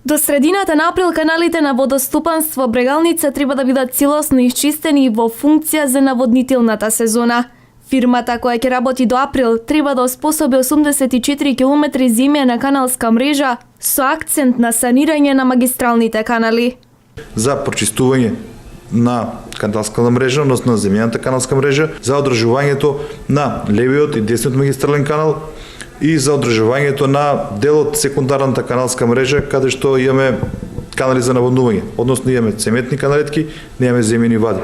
До средината на април каналите на водостопанство Брегалница треба да бидат целосно исчистени во функција за наводнителната сезона. Фирмата која ќе работи до април треба да оспособи 84 км земја каналска мрежа со акцент на санирање на магистралните канали. За прочистување на каналската мрежа, односно на земјаната каналска мрежа, за одржувањето на левиот и десниот магистрален канал и за одржувањето на дел од секундарната каналска мрежа, каде што имаме канали за наводнување, односно имаме цементни каналетки, немаме земјени вади.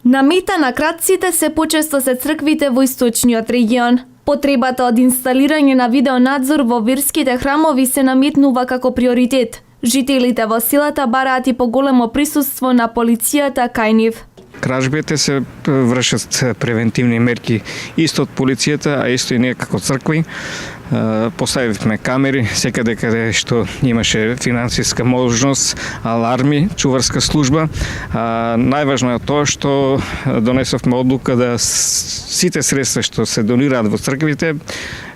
На мета на крадците се почесто се црквите во источниот регион. Потребата од инсталирање на видеонадзор во верските храмови се наметнува како приоритет. Жителите во селата бараат и поголемо присуство на полицијата кај нив. Кражбите се вршат превентивни мерки исто од полицијата, а исто и ние како цркви. Поставивме камери секаде каде што имаше финансиска можност, аларми, чуварска служба. Најважно е тоа што донесовме одлука да сите средства што се донираат во црквите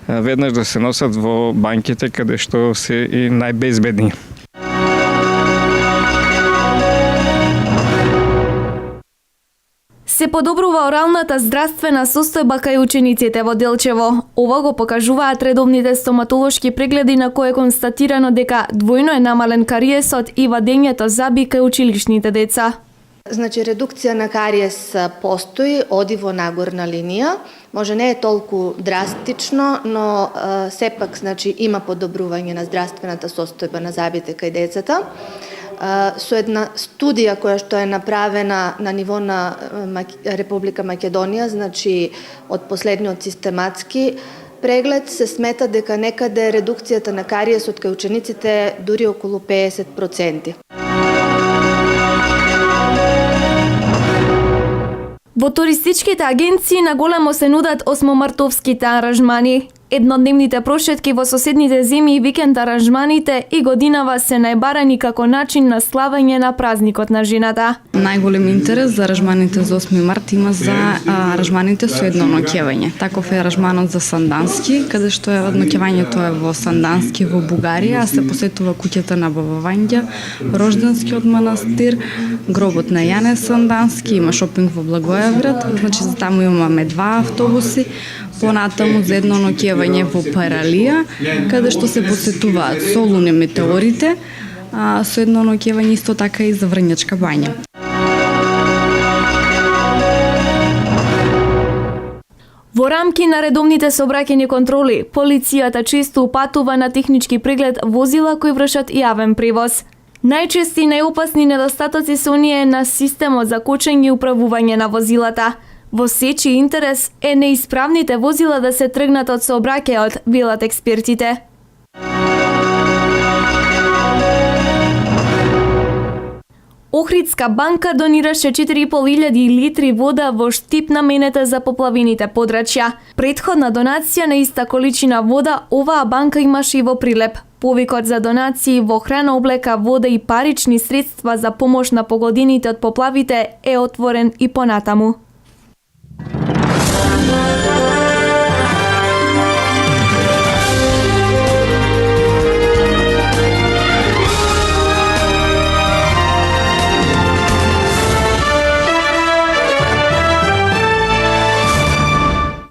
веднаш да се носат во банките каде што се и најбезбедни. Се подобрува оралната здравствена состојба кај учениците во Делчево. Ова го покажуваат редовните стоматолошки прегледи на кои е констатирано дека двојно е намален кариесот и вадењето заби кај училишните деца. Значи, редукција на кариес постои, оди во нагорна линија. Може не е толку драстично, но сепак значи има подобрување на здравствената состојба на забите кај децата. Со една студија која што е направена на ниво на Република Македонија, значи од последниот систематски преглед, се смета дека некаде редукцијата на кариесот кај учениците е дури околу 50%. Во туристичките агенции наголемо се нудат осмомартовските аранжмани. Еднодневните прошетки во соседните земји и викенд аранжманите и годинава се најбарани како начин на славење на празникот на жената. Најголем интерес за аранжманите за 8 март има за аранжманите со едно ноќевање. Таков е аранжманот за Сандански, каде што е ноќевањето е во Сандански во Бугарија, а се посетува куќата на Баба Вања, рожденскиот манастир, гробот на Јане Сандански, има шопинг во Благоевград, значи за таму имаме 2 автобуси. Понатаму за едно ноќевање во Паралија, каде што се посетуваат Солуне метеорите, а со едно ноќевање исто така и за Врњачка бања. Во рамки на редовните сообраќајни контроли, полицијата често упатува на технички преглед возила кои вршат јавен превоз. Најчести и најопасни недостатоци се оние на системот за кочење и управување на возилата. Во сечи интерес е неисправните возила да се тргнат од сообраќајот, велат експертите. Охридска банка донираше 4.500 литри вода во штип наменета за поплавените подрачја. Претходна донација на иста количина вода оваа банка имаше и во Прилеп. Повикот за донации во храна, облека, вода и парични средства за помош на погодените од поплавите е отворен и понатаму.